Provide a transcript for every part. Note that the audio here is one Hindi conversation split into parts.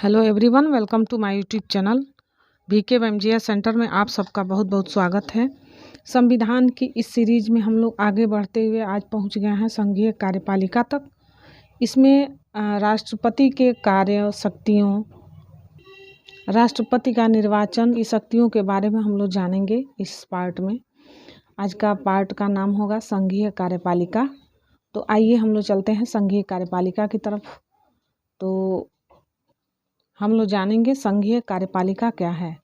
Hello everyone, welcome to my YouTube channel VKMGS centre में आप सबका बहुत बहुत स्वागत है। संविधान की इस सीरीज में हम लोग आगे बढ़ते हुए आज पहुंच गए हैं संघीय कार्यपालिका तक। इसमें राष्ट्रपति के कार्य शक्तियों, राष्ट्रपति का निर्वाचन की शक्तियों के बारे में हम लोग जानेंगे इस पार्ट में। आज का पार्ट का नाम होगा संघीय कार्यपालिका। तो आइए हम लोग चलते हैं संघीय कार्यपालिका की तरफ। तो हम लोग जानेंगे संघीय कार्यपालिका क्या है।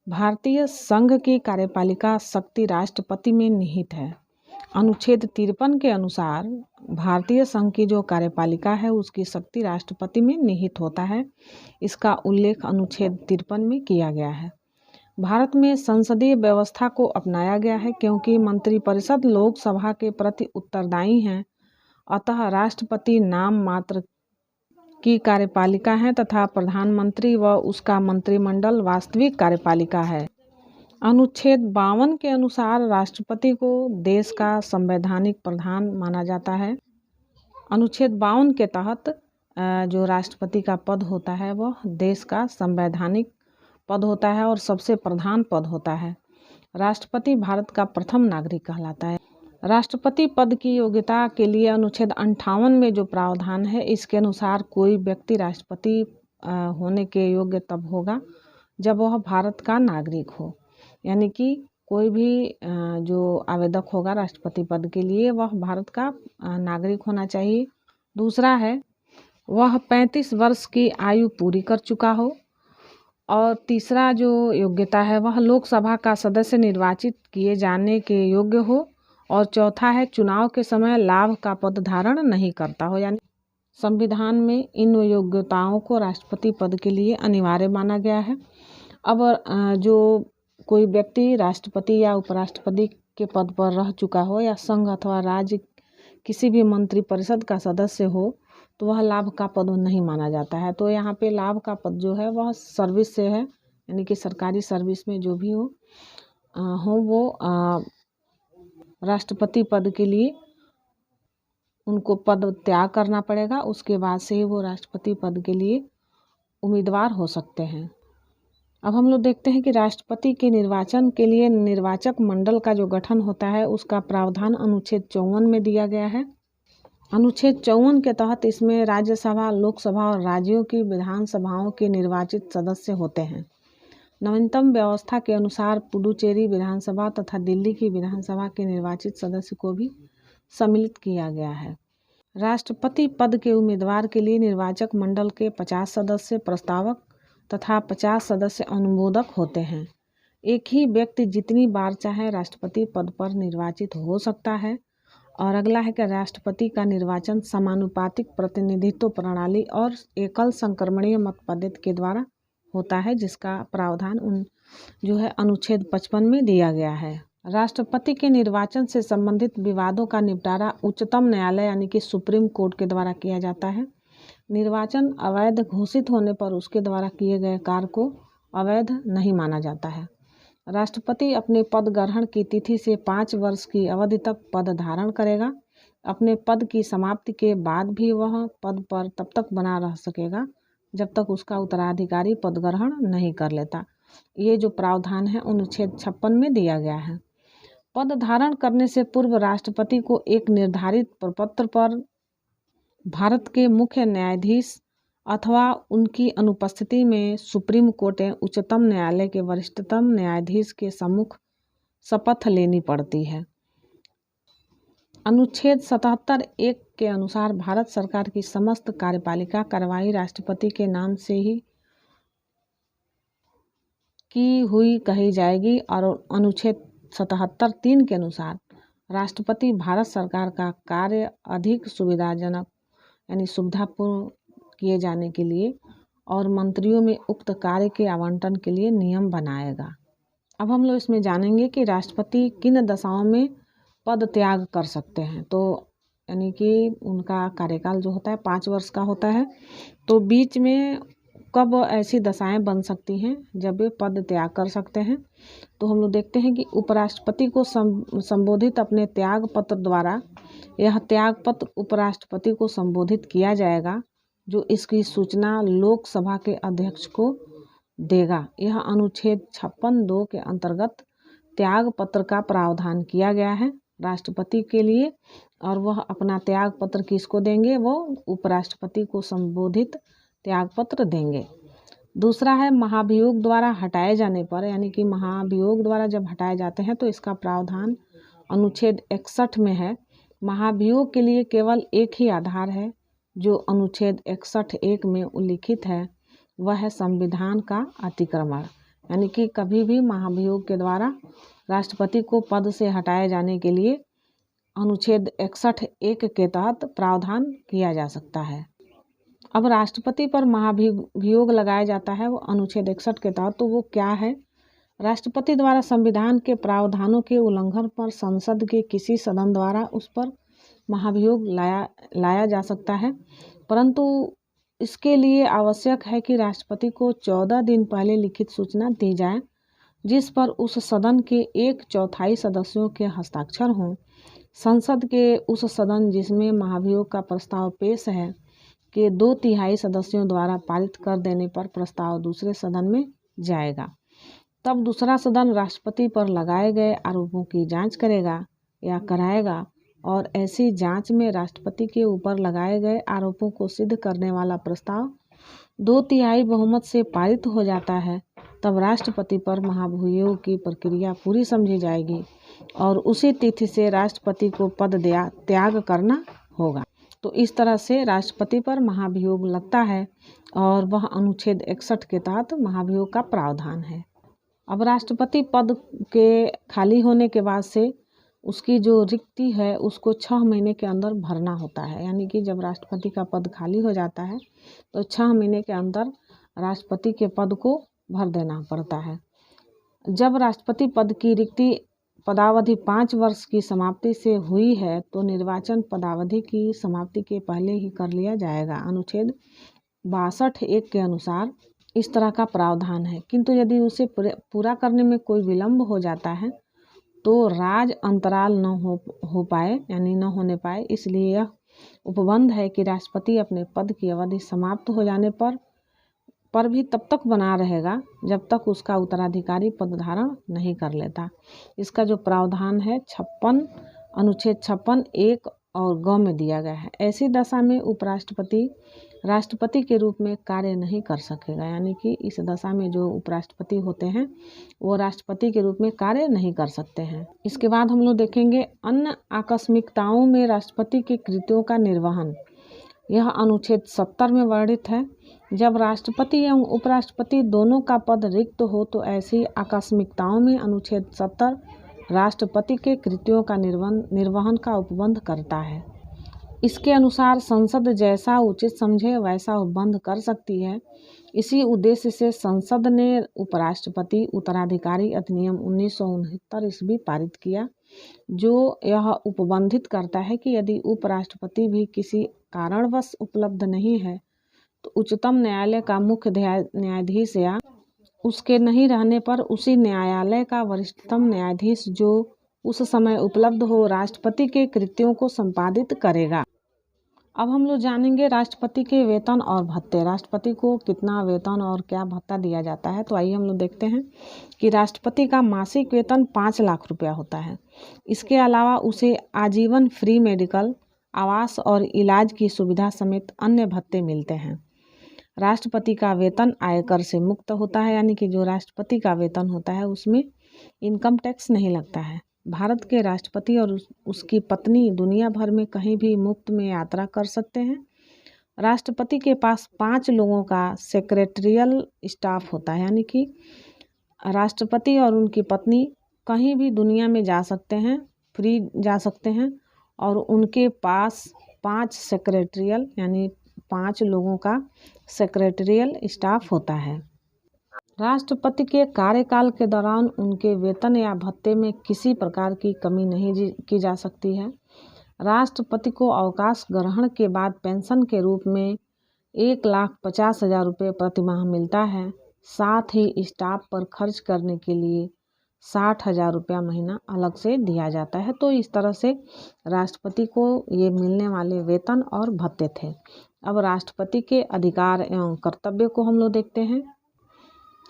भारतीय संघ की कार्यपालिका शक्ति राष्ट्रपति में निहित है। अनुच्छेद 53 के अनुसार भारतीय संघ की जो कार्यपालिका है उसकी शक्ति राष्ट्रपति में निहित होता है। इसका उल्लेख अनुच्छेद 53 में किया गया है। भारत में संसदीय व्यवस्था को अपनाया गया है क्योंकि मंत्रिपरिषद लोकसभा के प्रति उत्तरदायी हैं। अतः राष्ट्रपति नाम मात्र की कार्यपालिका है तथा प्रधानमंत्री व उसका मंत्रिमंडल वास्तविक कार्यपालिका है। अनुच्छेद 52 के अनुसार राष्ट्रपति को देश का संवैधानिक प्रधान माना जाता है। अनुच्छेद 52 के तहत जो राष्ट्रपति का पद होता है वह देश का संवैधानिक पद होता है और सबसे प्रधान पद होता है। राष्ट्रपति भारत का प्रथम नागरिक कहलाता है। राष्ट्रपति पद की योग्यता के लिए अनुच्छेद 58 में जो प्रावधान है इसके अनुसार कोई व्यक्ति राष्ट्रपति होने के योग्य तब होगा जब वह भारत का नागरिक हो। यानी कि कोई भी जो आवेदक होगा राष्ट्रपति पद के लिए वह भारत का नागरिक होना चाहिए। दूसरा है वह 35 वर्ष की आयु पूरी कर चुका हो। और तीसरा जो योग्यता है वह लोकसभा का सदस्य निर्वाचित किए जाने के योग्य हो। और चौथा है चुनाव के समय लाभ का पद धारण नहीं करता हो। यानी संविधान में इन योग्यताओं को राष्ट्रपति पद के लिए अनिवार्य माना गया है। अब जो कोई व्यक्ति राष्ट्रपति या उपराष्ट्रपति के पद पर रह चुका हो या संघ अथवा राज्य किसी भी मंत्रिपरिषद का सदस्य हो तो वह लाभ का पद नहीं माना जाता है। तो यहाँ पे लाभ का पद जो है वह सर्विस से है, यानी कि सरकारी सर्विस में जो भी हो वो राष्ट्रपति पद के लिए उनको पद त्याग करना पड़ेगा। उसके बाद से ही वो राष्ट्रपति पद के लिए उम्मीदवार हो सकते हैं। अब हम लोग देखते हैं कि राष्ट्रपति के निर्वाचन के लिए निर्वाचक मंडल का जो गठन होता है उसका प्रावधान अनुच्छेद 54 में दिया गया है। अनुच्छेद 54 के तहत इसमें राज्यसभा, लोकसभा और राज्यों की विधानसभाओं के निर्वाचित सदस्य होते हैं। नवीनतम व्यवस्था के अनुसार पुडुचेरी विधानसभा तथा दिल्ली की विधानसभा के निर्वाचित सदस्य को भी सम्मिलित किया गया है। राष्ट्रपति पद के उम्मीदवार के लिए निर्वाचक मंडल के 50 सदस्य प्रस्तावक तथा 50 सदस्य अनुमोदक होते हैं। एक ही व्यक्ति जितनी बार चाहे राष्ट्रपति पद पर निर्वाचित हो सकता है। और अगला है कि राष्ट्रपति का निर्वाचन समानुपातिक प्रतिनिधित्व प्रणाली और एकल संक्रमणीय मत पद्धति के द्वारा होता है, जिसका प्रावधान जो है अनुच्छेद 55 में दिया गया है। राष्ट्रपति के निर्वाचन से संबंधित विवादों का निपटारा उच्चतम न्यायालय यानी कि सुप्रीम कोर्ट के द्वारा किया जाता है। निर्वाचन अवैध घोषित होने पर उसके द्वारा किए गए कार्य को अवैध नहीं माना जाता है। राष्ट्रपति अपने पद ग्रहण की तिथि से 5 वर्ष की अवधि तक पद धारण करेगा। अपने पद की समाप्ति के बाद भी वह पद पर तब तक बना रह सकेगा जब तक उसका उत्तराधिकारी पद ग्रहण नहीं कर लेता। ये जो प्रावधान है अनुच्छेद 56 में दिया गया है। पद धारण करने से पूर्व राष्ट्रपति को एक निर्धारित प्रपत्र पर भारत के मुख्य न्यायाधीश अथवा उनकी अनुपस्थिति में सुप्रीम कोर्ट या उच्चतम न्यायालय के वरिष्ठतम न्यायाधीश के सम्मुख शपथ लेनी पड़ती है। अनुच्छेद 77(1) के अनुसार भारत सरकार की समस्त कार्यपालिका कार्रवाई राष्ट्रपति के नाम से ही की हुई कही जाएगी। और अनुच्छेद 77(3) के अनुसार राष्ट्रपति भारत सरकार का कार्य अधिक सुविधाजनक यानी सुविधापूर्ण किए जाने के लिए और मंत्रियों में उक्त कार्य के आवंटन के लिए नियम बनाएगा। अब हम लोग इसमें जानेंगे कि राष्ट्रपति किन दशाओं में पद त्याग कर सकते हैं। तो यानी कि उनका कार्यकाल जो होता है 5 वर्ष का होता है। तो बीच में कब ऐसी दशाएं बन सकती हैं जब वे पद त्याग कर सकते हैं। तो हम लोग देखते हैं कि उपराष्ट्रपति को संबोधित अपने त्याग पत्र द्वारा यह त्याग पत्र उपराष्ट्रपति को संबोधित किया जाएगा जो इसकी सूचना लोकसभा के अध्यक्ष को देगा। यह अनुच्छेद 56(2) के अंतर्गत त्याग पत्र का प्रावधान किया गया है राष्ट्रपति के लिए, और वह अपना त्याग पत्र किसको देंगे? वो उपराष्ट्रपति को संबोधित त्याग पत्र देंगे। दूसरा है महाभियोग द्वारा हटाए जाने पर, यानी कि महाभियोग द्वारा जब हटाए जाते हैं तो इसका प्रावधान अनुच्छेद 61 में है। महाभियोग के लिए केवल एक ही आधार है जो अनुच्छेद 61(1) में उल्लिखित है, वह है संविधान का अतिक्रमण। यानी कि कभी भी महाभियोग के द्वारा राष्ट्रपति को पद से हटाए जाने के लिए अनुच्छेद 61(1) के तहत प्रावधान किया जा सकता है। अब राष्ट्रपति पर महाभियोग लगाया जाता है वो अनुच्छेद 61 के तहत, तो वो क्या है? राष्ट्रपति द्वारा संविधान के प्रावधानों के उल्लंघन पर संसद के किसी सदन द्वारा उस पर महाभियोग लाया जा सकता है, परंतु इसके लिए आवश्यक है कि राष्ट्रपति को 14 दिन पहले लिखित सूचना दी जाए, जिस पर उस सदन के 1/4 सदस्यों के हस्ताक्षर हों। संसद के उस सदन जिसमें महाभियोग का प्रस्ताव पेश है के 2/3 सदस्यों द्वारा पारित कर देने पर प्रस्ताव दूसरे सदन में जाएगा। तब दूसरा सदन राष्ट्रपति पर लगाए गए आरोपों की जांच करेगा या कराएगा, और ऐसी जांच में राष्ट्रपति के ऊपर लगाए गए आरोपों को सिद्ध करने वाला प्रस्ताव 2/3 बहुमत से पारित हो जाता है, तब राष्ट्रपति पर महाभियोग की प्रक्रिया पूरी समझी जाएगी और उसी तिथि से राष्ट्रपति को पद त्याग करना होगा। तो इस तरह से राष्ट्रपति पर महाभियोग लगता है और वह अनुच्छेद 61 के तहत महाभियोग का प्रावधान है। अब राष्ट्रपति पद के खाली होने के बाद से उसकी जो रिक्ति है उसको 6 महीने के अंदर भरना होता है। यानी कि जब राष्ट्रपति का पद खाली हो जाता है तो 6 महीने के अंदर राष्ट्रपति के पद को भर देना पड़ता है। जब राष्ट्रपति पद की रिक्ति पदावधि 5 वर्ष की समाप्ति से हुई है तो निर्वाचन पदावधि की समाप्ति के पहले ही कर लिया जाएगा। अनुच्छेद 62(1) के अनुसार इस तरह का प्रावधान है, किंतु यदि उसे पूरा करने में कोई विलंब हो जाता है तो राज अंतराल न हो पाए, यानी न होने पाए, इसलिए यह उपबंध है कि राष्ट्रपति अपने पद की अवधि समाप्त हो जाने पर भी तब तक बना रहेगा जब तक उसका उत्तराधिकारी पद धारण नहीं कर लेता। इसका जो प्रावधान है अनुच्छेद 56(1) और ग में दिया गया है। ऐसी दशा में उपराष्ट्रपति राष्ट्रपति के रूप में कार्य नहीं कर सकेगा। यानी कि इस दशा में जो उपराष्ट्रपति होते हैं वो राष्ट्रपति के रूप में कार्य नहीं कर सकते हैं। इसके बाद हम लोग देखेंगे अन्य आकस्मिकताओं में राष्ट्रपति की कृतियों का निर्वहन। यह अनुच्छेद 70 में वर्णित है। जब राष्ट्रपति एवं उपराष्ट्रपति दोनों का पद रिक्त हो तो ऐसी आकस्मिकताओं में अनुच्छेद 70 राष्ट्रपति के कृतियों का निर्वहन का उपबंध करता है। इसके अनुसार संसद जैसा उचित समझे वैसा उपबंध कर सकती है। इसी उद्देश्य से संसद ने उपराष्ट्रपति उत्तराधिकारी अधिनियम 1969 ईस्वी पारित किया, जो यह उपबंधित करता है कि यदि उपराष्ट्रपति भी किसी कारणवश उपलब्ध नहीं है तो उच्चतम न्यायालय का मुख्य न्यायाधीश या उसके नहीं रहने पर उसी न्यायालय का वरिष्ठतम न्यायाधीश जो उस समय उपलब्ध हो राष्ट्रपति के कृत्यों को संपादित करेगा। अब हम लोग जानेंगे राष्ट्रपति के वेतन और भत्ते। राष्ट्रपति को कितना वेतन और क्या भत्ता दिया जाता है, तो आइए हम लोग देखते हैं कि राष्ट्रपति का मासिक वेतन 5 लाख रुपया होता है। इसके अलावा उसे आजीवन फ्री मेडिकल, आवास और इलाज की सुविधा समेत अन्य भत्ते मिलते हैं। राष्ट्रपति का वेतन आयकर से मुक्त होता है, यानी कि जो राष्ट्रपति का वेतन होता है उसमें इनकम टैक्स नहीं लगता है। भारत के राष्ट्रपति और उसकी पत्नी दुनिया भर में कहीं भी मुफ्त में यात्रा कर सकते हैं। राष्ट्रपति के पास 5 लोगों का सेक्रेटरियल स्टाफ होता है, यानी कि राष्ट्रपति और उनकी पत्नी कहीं भी दुनिया में जा सकते हैं, फ्री जा सकते हैं, और उनके पास 5 सेक्रेटरियल यानी 5 लोगों का सेक्रेटरियल स्टाफ होता है। राष्ट्रपति के कार्यकाल के दौरान उनके वेतन या भत्ते में किसी प्रकार की कमी नहीं की जा सकती है। राष्ट्रपति को अवकाश ग्रहण के बाद पेंशन के रूप में 1,50,000 रुपये प्रतिमाह मिलता है। साथ ही स्टाफ पर खर्च करने के लिए 60,000 रुपया महीना अलग से दिया जाता है। तो इस तरह से राष्ट्रपति को ये मिलने वाले वेतन और भत्ते थे। अब राष्ट्रपति के अधिकार एवं कर्तव्य को हम लोग देखते हैं।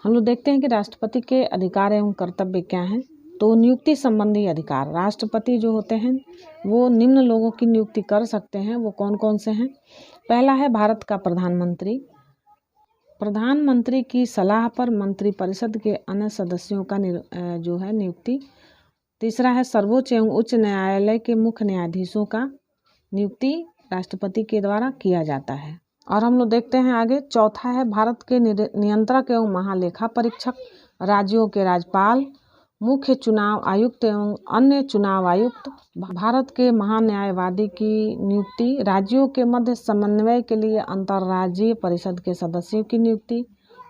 हम लोग देखते हैं कि राष्ट्रपति के अधिकार एवं कर्तव्य क्या हैं। तो नियुक्ति संबंधी अधिकार, राष्ट्रपति जो होते हैं वो निम्न लोगों की नियुक्ति कर सकते हैं। वो कौन कौन से हैं? पहला है भारत का प्रधानमंत्री। प्रधानमंत्री की सलाह पर मंत्रिपरिषद के अन्य सदस्यों का जो है नियुक्ति। तीसरा है सर्वोच्च एवं उच्च न्यायालय के मुख्य न्यायाधीशों का नियुक्ति राष्ट्रपति के द्वारा किया जाता है। और हम लोग देखते हैं आगे, चौथा है भारत के नियंत्रक एवं महालेखा परीक्षक, राज्यों के राज्यपाल, मुख्य चुनाव आयुक्त एवं अन्य चुनाव आयुक्त, भारत के महान्यायवादी की नियुक्ति, राज्यों के मध्य समन्वय के लिए अंतर्राज्यीय परिषद के सदस्यों की नियुक्ति,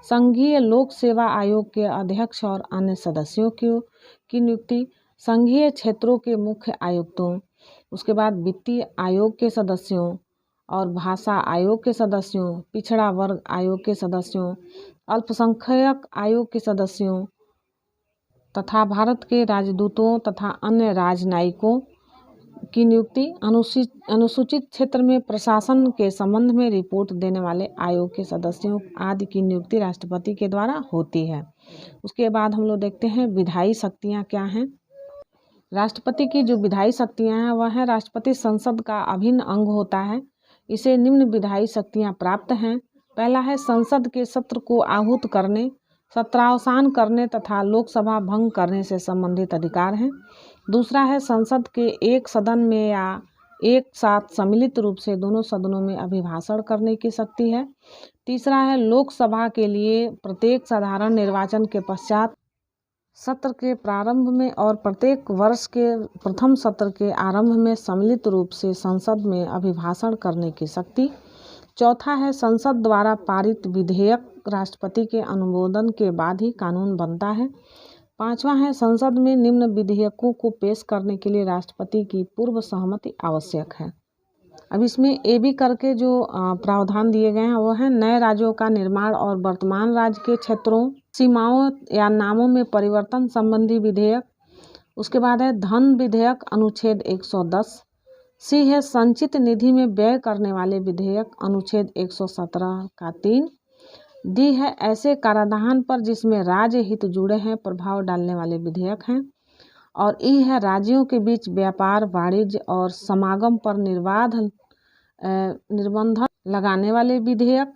संघीय लोक सेवा आयोग के अध्यक्ष और अन्य सदस्यों की नियुक्ति, संघीय क्षेत्रों के मुख्य आयुक्तों, उसके बाद वित्तीय आयोग के सदस्यों और भाषा आयोग के सदस्यों, पिछड़ा वर्ग आयोग के सदस्यों, अल्पसंख्यक आयोग के सदस्यों तथा भारत के राजदूतों तथा अन्य राजनयिकों की नियुक्ति, अनुसूचित क्षेत्र में प्रशासन के संबंध में रिपोर्ट देने वाले आयोग के सदस्यों आदि की नियुक्ति राष्ट्रपति के द्वारा होती है। उसके बाद हम लोग देखते हैं विधायी शक्तियाँ क्या हैं। राष्ट्रपति की जो विधायी शक्तियाँ हैं वह है, राष्ट्रपति संसद का अभिन्न अंग होता है। इसे निम्न विधायी शक्तियाँ प्राप्त हैं। पहला है संसद के सत्र को आहूत करने, सत्रावसान करने तथा लोकसभा भंग करने से संबंधित अधिकार हैं। दूसरा है संसद के एक सदन में या एक साथ सम्मिलित रूप से दोनों सदनों में अभिभाषण करने की शक्ति है। तीसरा है लोकसभा के लिए प्रत्येक साधारण निर्वाचन के पश्चात सत्र के प्रारंभ में और प्रत्येक वर्ष के प्रथम सत्र के आरंभ में सम्मिलित रूप से संसद में अभिभाषण करने की शक्ति। चौथा है संसद द्वारा पारित विधेयक राष्ट्रपति के अनुमोदन के बाद ही कानून बनता है। पांचवा है संसद में निम्न विधेयकों को पेश करने के लिए राष्ट्रपति की पूर्व सहमति आवश्यक है। अब इसमें ए बी करके जो प्रावधान दिए गए हैं वो है नए राज्यों का निर्माण और वर्तमान राज्य के क्षेत्रों, सीमाओं या नामों में परिवर्तन संबंधी विधेयक। उसके बाद है धन विधेयक अनुच्छेद 110। सी है संचित निधि में व्यय करने वाले विधेयक अनुच्छेद 117 का 3। डी है ऐसे कराधान पर जिसमें राज्य हित जुड़े हैं प्रभाव डालने वाले विधेयक हैं। और ई है राज्यों के बीच व्यापार, वाणिज्य और समागम पर निर्बंध लगाने वाले विधेयक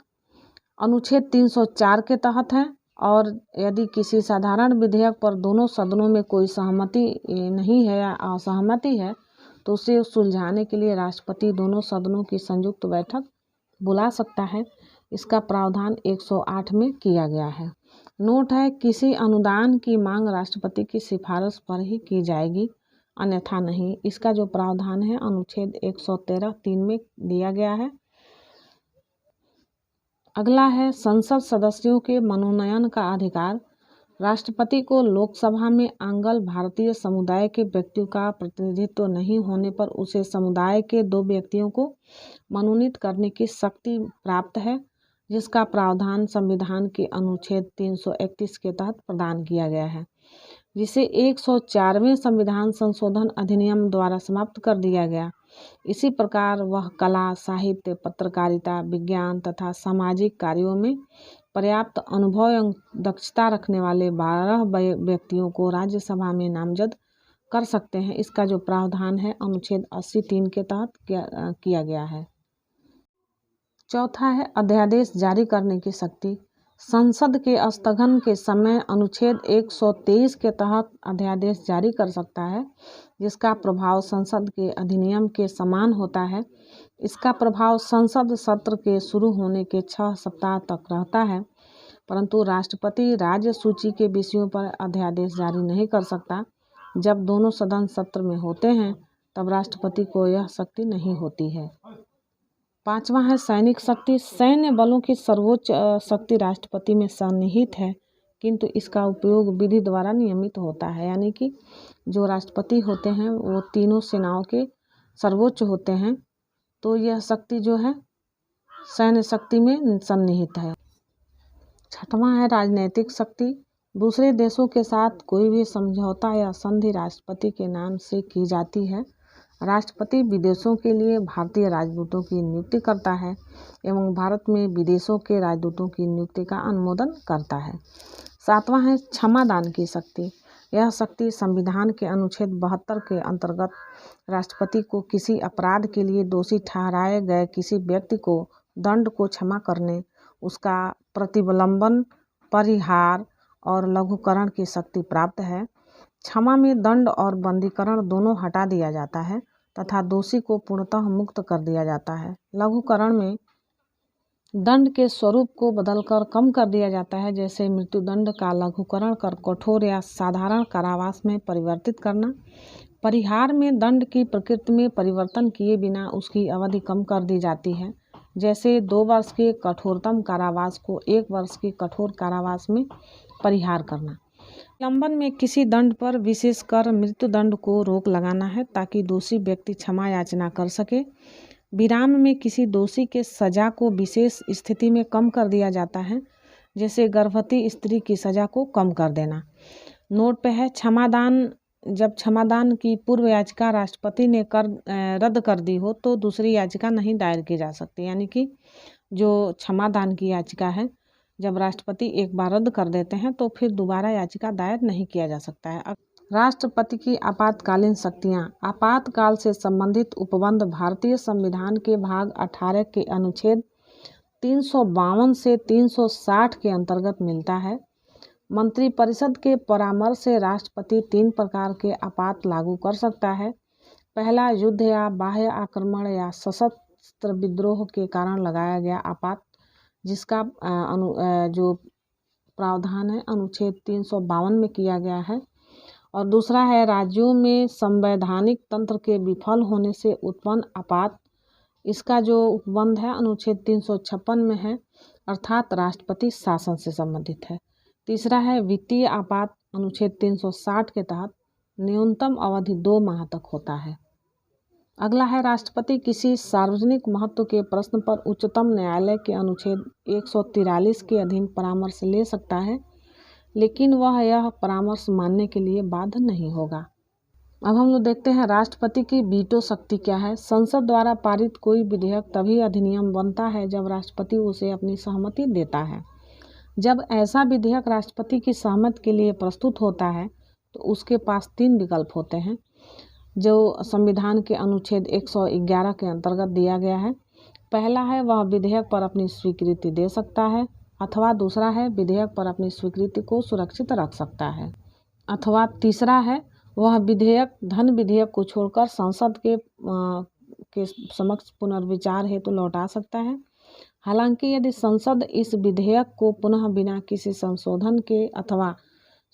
अनुच्छेद 304 के तहत है। और यदि किसी साधारण विधेयक पर दोनों सदनों में कोई सहमति नहीं है या असहमति है तो उसे सुलझाने के लिए राष्ट्रपति दोनों सदनों की संयुक्त बैठक बुला सकता है। इसका प्रावधान 108 में किया गया है। नोट है, किसी अनुदान की मांग राष्ट्रपति की सिफारिश पर ही की जाएगी, अन्यथा नहीं। इसका जो प्रावधान है अनुच्छेद 113(3) में दिया गया है। अगला है संसद सदस्यों के मनोनयन का अधिकार। राष्ट्रपति को लोकसभा में आंग्ल भारतीय समुदाय के व्यक्तियों का प्रतिनिधित्व नहीं होने पर उसे समुदाय के 2 व्यक्तियों को मनोनीत करने की शक्ति प्राप्त है, जिसका प्रावधान संविधान के अनुच्छेद 331 के तहत प्रदान किया गया है, जिसे 104वें संविधान संशोधन अधिनियम द्वारा समाप्त कर दिया गया। इसी प्रकार वह कला, साहित्य, पत्रकारिता, विज्ञान तथा सामाजिक कार्यों में पर्याप्त अनुभव एवं दक्षता रखने वाले 12 व्यक्तियों को राज्यसभा में नामजद कर सकते हैं। इसका जो प्रावधान है अनुच्छेद 80(3) के तहत किया गया है। चौथा है अध्यादेश जारी करने की शक्ति। संसद के स्थगन के समय अनुच्छेद 123 के तहत अध्यादेश जारी कर सकता है, जिसका प्रभाव संसद के अधिनियम के समान होता है। इसका प्रभाव संसद सत्र के शुरू होने के 6 सप्ताह तक रहता है, परंतु राष्ट्रपति राज्य सूची के विषयों पर अध्यादेश जारी नहीं कर सकता। जब दोनों सदन सत्र में होते हैं तब राष्ट्रपति को यह शक्ति नहीं होती है। पांचवा है सैनिक शक्ति। सैन्य बलों की सर्वोच्च शक्ति राष्ट्रपति में सन्निहित है, किंतु इसका उपयोग विधि द्वारा नियमित होता है। यानी कि जो राष्ट्रपति होते हैं वो तीनों सेनाओं के सर्वोच्च होते हैं, तो यह शक्ति जो है सैन्य शक्ति में सन्निहित है। छठवां है राजनीतिक शक्ति। दूसरे देशों के साथ कोई भी समझौता या संधि राष्ट्रपति के नाम से की जाती है। राष्ट्रपति विदेशों के लिए भारतीय राजदूतों की नियुक्ति करता है एवं भारत में विदेशों के राजदूतों की नियुक्ति का अनुमोदन करता है। 7वां है क्षमा दान की शक्ति। यह शक्ति संविधान के अनुच्छेद 72 के अंतर्गत राष्ट्रपति को किसी अपराध के लिए दोषी ठहराए गए किसी व्यक्ति को दंड को क्षमा करने, उसका प्रतिलंबन, परिहार और लघुकरण की शक्ति प्राप्त है। क्षमा में दंड और बंदीकरण दोनों हटा दिया जाता है तथा दोषी को पूर्णतः मुक्त कर दिया जाता है। लघुकरण में दंड के स्वरूप को बदलकर कम कर दिया जाता है, जैसे मृत्युदंड का लघुकरण कर कठोर या साधारण कारावास में परिवर्तित करना। परिहार में दंड की प्रकृति में परिवर्तन किए बिना उसकी अवधि कम कर दी जाती है, जैसे 2 वर्ष के कठोरतम कारावास को 1 वर्ष के कठोर कारावास में परिहार करना। निलंबन में किसी दंड पर विशेषकर मृत्युदंड को रोक लगाना है ताकि दोषी व्यक्ति क्षमा याचना कर सके। विराम में किसी दोषी के सजा को विशेष स्थिति में कम कर दिया जाता है, जैसे गर्भवती स्त्री की सजा को कम कर देना। नोट पे है क्षमादान। जब क्षमादान की पूर्व याचिका राष्ट्रपति ने रद्द कर दी हो तो दूसरी याचिका नहीं दायर की जा सकती, यानी कि जो क्षमादान की याचिका है जब राष्ट्रपति एक बार रद्द कर देते हैं तो फिर दोबारा याचिका दायर नहीं किया जा सकता है। राष्ट्रपति की आपातकालीन शक्तियाँ। आपातकाल से संबंधित उपबंध भारतीय संविधान के भाग 18 के अनुच्छेद 352 से 360 के अंतर्गत मिलता है। मंत्रिपरिषद के परामर्श से राष्ट्रपति 3 प्रकार के आपात लागू कर सकता है। पहला, युद्ध या बाह्य आक्रमण या सशस्त्र विद्रोह के कारण लगाया गया आपात, जिसका जो प्रावधान है अनुच्छेद 352 में किया गया है। और दूसरा है राज्यों में संवैधानिक तंत्र के विफल होने से उत्पन्न आपात, इसका जो उपबंध है अनुच्छेद 356 में है, अर्थात राष्ट्रपति शासन से संबंधित है। तीसरा है वित्तीय आपात, अनुच्छेद 360 के तहत न्यूनतम अवधि 2 माह तक होता है। अगला है राष्ट्रपति किसी सार्वजनिक महत्व के प्रश्न पर उच्चतम न्यायालय के अनुच्छेद 143 के अधीन परामर्श ले सकता है, लेकिन वह यह परामर्श मानने के लिए बाध्य नहीं होगा। अब हम लोग देखते हैं राष्ट्रपति की वीटो शक्ति क्या है। संसद द्वारा पारित कोई विधेयक तभी अधिनियम बनता है जब राष्ट्रपति उसे अपनी सहमति देता है। जब ऐसा विधेयक राष्ट्रपति की सहमति के लिए प्रस्तुत होता है तो उसके पास 3 विकल्प होते हैं, जो संविधान के अनुच्छेद 111 के अंतर्गत दिया गया है। पहला है वह विधेयक पर अपनी स्वीकृति दे सकता है, अथवा दूसरा है विधेयक पर अपनी स्वीकृति को सुरक्षित रख सकता है, अथवा तीसरा है वह विधेयक धन विधेयक को छोड़कर संसद के समक्ष पुनर्विचार हेतु लौटा सकता है। हालांकि यदि संसद इस विधेयक को पुनः बिना किसी संशोधन के अथवा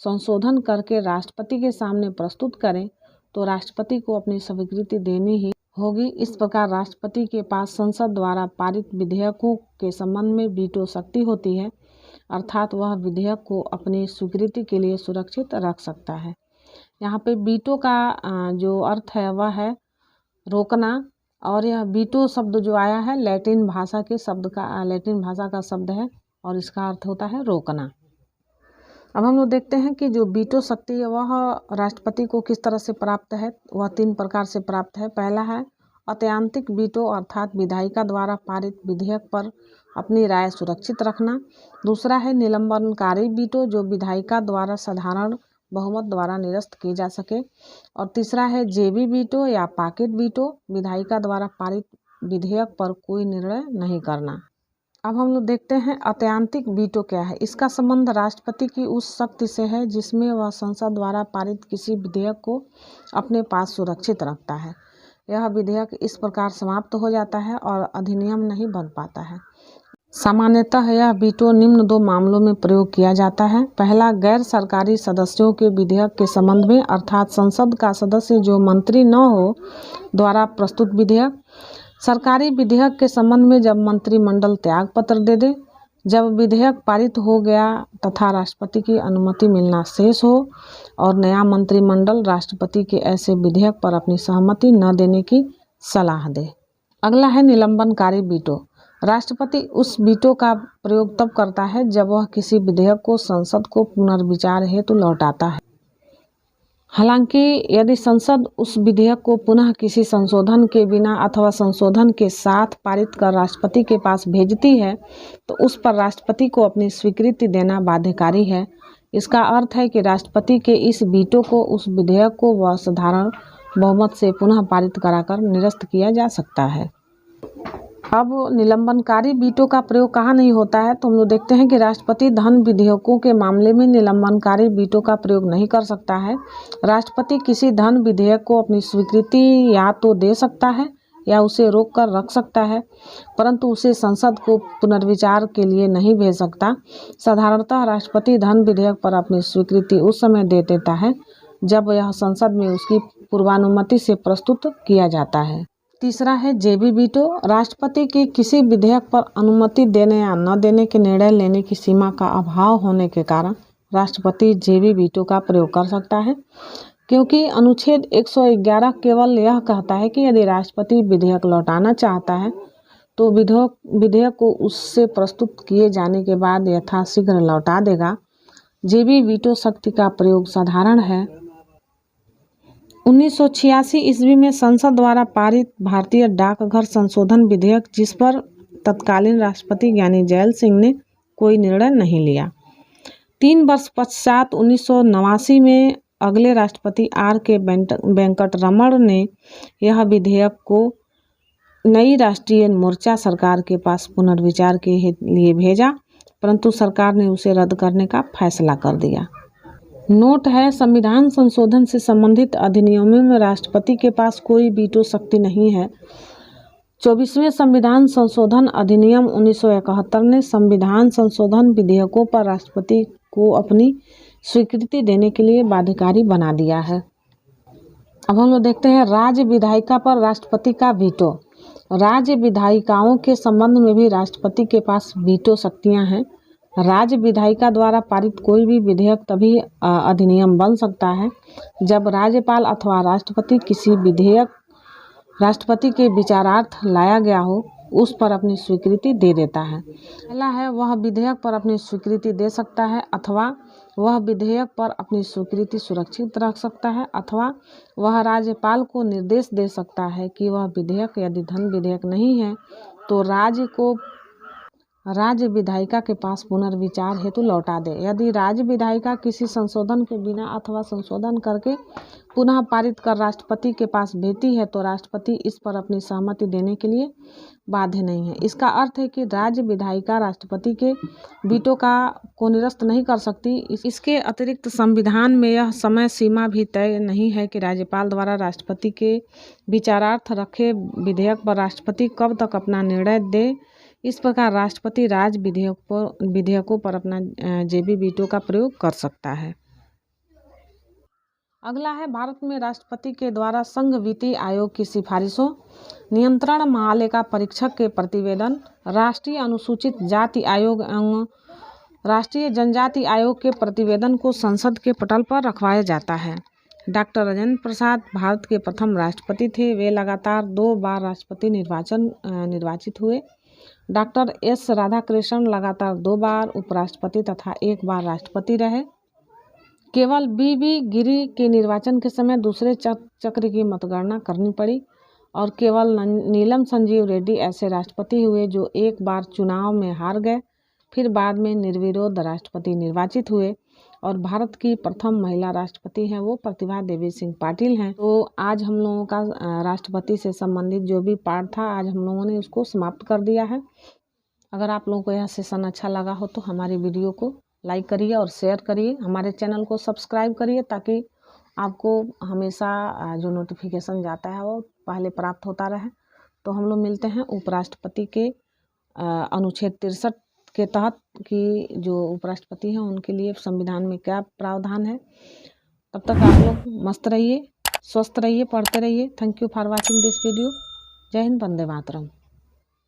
संशोधन करके राष्ट्रपति के सामने प्रस्तुत करें तो राष्ट्रपति को अपनी स्वीकृति देनी ही होगी। इस प्रकार राष्ट्रपति के पास संसद द्वारा पारित विधेयकों के संबंध में वीटो शक्ति होती है, अर्थात वह विधेयक को अपनी स्वीकृति के लिए सुरक्षित रख सकता है। यहाँ पे वीटो का जो अर्थ है वह है रोकना, और यह वीटो शब्द जो आया है लैटिन भाषा का शब्द है और इसका अर्थ होता है रोकना। अब हम लोग देखते हैं कि जो वीटो शक्ति है वह राष्ट्रपति को किस तरह से प्राप्त है। वह 3 प्रकार से प्राप्त है। पहला है अत्यंतिक वीटो, अर्थात विधायिका द्वारा पारित विधेयक पर अपनी राय सुरक्षित रखना। दूसरा है निलंबनकारी वीटो, जो विधायिका द्वारा साधारण बहुमत द्वारा निरस्त की जा सके। और तीसरा है जेबी वीटो या पॉकेट वीटो, विधायिका द्वारा पारित विधेयक पर कोई निर्णय नहीं करना। अब हम लोग देखते हैं अत्यंतिक वीटो क्या है। इसका संबंध राष्ट्रपति की उस शक्ति से है जिसमें वह संसद द्वारा पारित किसी विधेयक को अपने पास सुरक्षित रखता है। यह विधेयक इस प्रकार समाप्त हो जाता है और अधिनियम नहीं बन पाता है। सामान्यतः यह वीटो निम्न 2 मामलों में प्रयोग किया जाता है। पहला, गैर सरकारी सदस्यों के विधेयक के संबंध में, अर्थात संसद का सदस्य जो मंत्री न हो द्वारा प्रस्तुत विधेयक। सरकारी विधेयक के संबंध में जब मंत्रिमंडल त्याग पत्र दे दे, जब विधेयक पारित हो गया तथा राष्ट्रपति की अनुमति मिलना शेष हो और नया मंत्रिमंडल राष्ट्रपति के ऐसे विधेयक पर अपनी सहमति न देने की सलाह दे। अगला है निलंबनकारी वीटो। राष्ट्रपति उस वीटो का प्रयोग तब करता है जब वह किसी विधेयक को संसद को पुनर्विचार हेतु लौटाता है। हालांकि यदि संसद उस विधेयक को पुनः किसी संशोधन के बिना अथवा संशोधन के साथ पारित कर राष्ट्रपति के पास भेजती है तो उस पर राष्ट्रपति को अपनी स्वीकृति देना बाध्यकारी है। इसका अर्थ है कि राष्ट्रपति के इस वीटो को उस विधेयक को असाधारण बहुमत से पुनः पारित कराकर निरस्त किया जा सकता है। अब निलंबनकारी वीटो का प्रयोग कहाँ नहीं होता है, तो हम लोग देखते हैं कि राष्ट्रपति धन विधेयकों के मामले में निलंबनकारी वीटो का प्रयोग नहीं कर सकता है। राष्ट्रपति किसी धन विधेयक को अपनी स्वीकृति या तो दे सकता है या उसे रोक कर रख सकता है, परंतु उसे संसद को पुनर्विचार के लिए नहीं भेज सकता। साधारणतः राष्ट्रपति धन विधेयक पर अपनी स्वीकृति उस समय दे देता है जब यह संसद में उसकी पूर्वानुमति से प्रस्तुत किया जाता है। तीसरा है जेबी वीटो। राष्ट्रपति की किसी विधेयक पर अनुमति देने या न देने के निर्णय लेने की सीमा का अभाव होने के कारण राष्ट्रपति जेबी वीटो का प्रयोग कर सकता है, क्योंकि अनुच्छेद 111 केवल यह कहता है कि यदि राष्ट्रपति विधेयक लौटाना चाहता है तो विधेयक को उससे प्रस्तुत किए जाने के बाद यथाशीघ्र लौटा देगा। जेबी वीटो शक्ति का प्रयोग साधारण है। 1986 ईस्वी में संसद द्वारा पारित भारतीय डाकघर संशोधन विधेयक, जिस पर तत्कालीन राष्ट्रपति ज्ञानी जैल सिंह ने कोई निर्णय नहीं लिया। 3 वर्ष पश्चात 1989 में अगले राष्ट्रपति R.K. वेंकटरमण ने यह विधेयक को नई राष्ट्रीय मोर्चा सरकार के पास पुनर्विचार के लिए भेजा, परंतु सरकार ने उसे रद्द करने का फैसला कर दिया। नोट है, संविधान संशोधन से संबंधित अधिनियमों में राष्ट्रपति के पास कोई वीटो शक्ति नहीं है। 24वें संविधान संशोधन अधिनियम 1971 ने संविधान संशोधन विधेयकों पर राष्ट्रपति को अपनी स्वीकृति देने के लिए बाध्यकारी बना दिया है। अब हम लोग देखते हैं राज्य विधायिका पर राष्ट्रपति का वीटो। राज्य विधायिकाओं के संबंध में भी राष्ट्रपति के पास वीटो शक्तियां हैं। राज्य विधायिका द्वारा पारित कोई भी विधेयक तभी अधिनियम बन सकता है जब राज्यपाल अथवा राष्ट्रपति किसी विधेयक राष्ट्रपति के विचारार्थ लाया गया हो उस पर अपनी स्वीकृति दे देता है। पहला है, वह विधेयक पर अपनी स्वीकृति दे सकता है अथवा वह विधेयक पर अपनी स्वीकृति सुरक्षित रख सकता है, अथवा वह राज्यपाल को निर्देश दे सकता है कि वह विधेयक यदि धन विधेयक नहीं है तो राज्य विधायिका के पास पुनर्विचार हेतु लौटा दे। यदि राज्य विधायिका किसी संशोधन के बिना अथवा संशोधन करके पुनः पारित कर राष्ट्रपति के पास भेजती है तो राष्ट्रपति इस पर अपनी सहमति देने के लिए बाध्य नहीं है। इसका अर्थ है कि राज्य विधायिका राष्ट्रपति के वीटो को निरस्त नहीं कर सकती। इसके अतिरिक्त संविधान में यह समय सीमा भी तय नहीं है कि राज्यपाल द्वारा राष्ट्रपति के विचारार्थ रखे विधेयक पर राष्ट्रपति कब तक अपना निर्णय दे। इस प्रकार राष्ट्रपति राज्य विधेयकों पर अपना जेबी वीटो का प्रयोग कर सकता है। अगला है, भारत में राष्ट्रपति के द्वारा संघ वित्तीय आयोग की सिफारिशों, नियंत्रण महालेखा परीक्षक के प्रतिवेदन, राष्ट्रीय अनुसूचित जाति आयोग एवं राष्ट्रीय जनजाति आयोग के प्रतिवेदन को संसद के पटल पर रखवाया जाता है। डॉक्टर राजेंद्र प्रसाद भारत के प्रथम राष्ट्रपति थे। वे लगातार 2 बार राष्ट्रपति निर्वाचित हुए। डॉक्टर एस राधाकृष्णन लगातार 2 बार उपराष्ट्रपति तथा 1 बार राष्ट्रपति रहे। केवल बी गिरी के निर्वाचन के समय दूसरे चक्र की मतगणना करनी पड़ी और केवल नीलम संजीव रेड्डी ऐसे राष्ट्रपति हुए जो 1 बार चुनाव में हार गए, फिर बाद में निर्विरोध राष्ट्रपति निर्वाचित हुए। और भारत की प्रथम महिला राष्ट्रपति हैं वो प्रतिभा देवी सिंह पाटिल हैं। तो आज हम लोगों का राष्ट्रपति से संबंधित जो भी पार्ट था आज हम लोगों ने उसको समाप्त कर दिया है। अगर आप लोगों को यह सेशन अच्छा लगा हो तो हमारी वीडियो को लाइक करिए और शेयर करिए। हमारे चैनल को सब्सक्राइब करिए ताकि आपको हमेशा जो नोटिफिकेशन जाता है वो पहले प्राप्त होता रहे। तो हम लोग मिलते हैं उपराष्ट्रपति के अनुच्छेद 63 के तहत कि जो उपराष्ट्रपति हैं उनके लिए संविधान में क्या प्रावधान है। तब तक आप लोग मस्त रहिए, स्वस्थ रहिए, पढ़ते रहिए। Thank you for watching this video. जय हिंद, वंदे मातरम।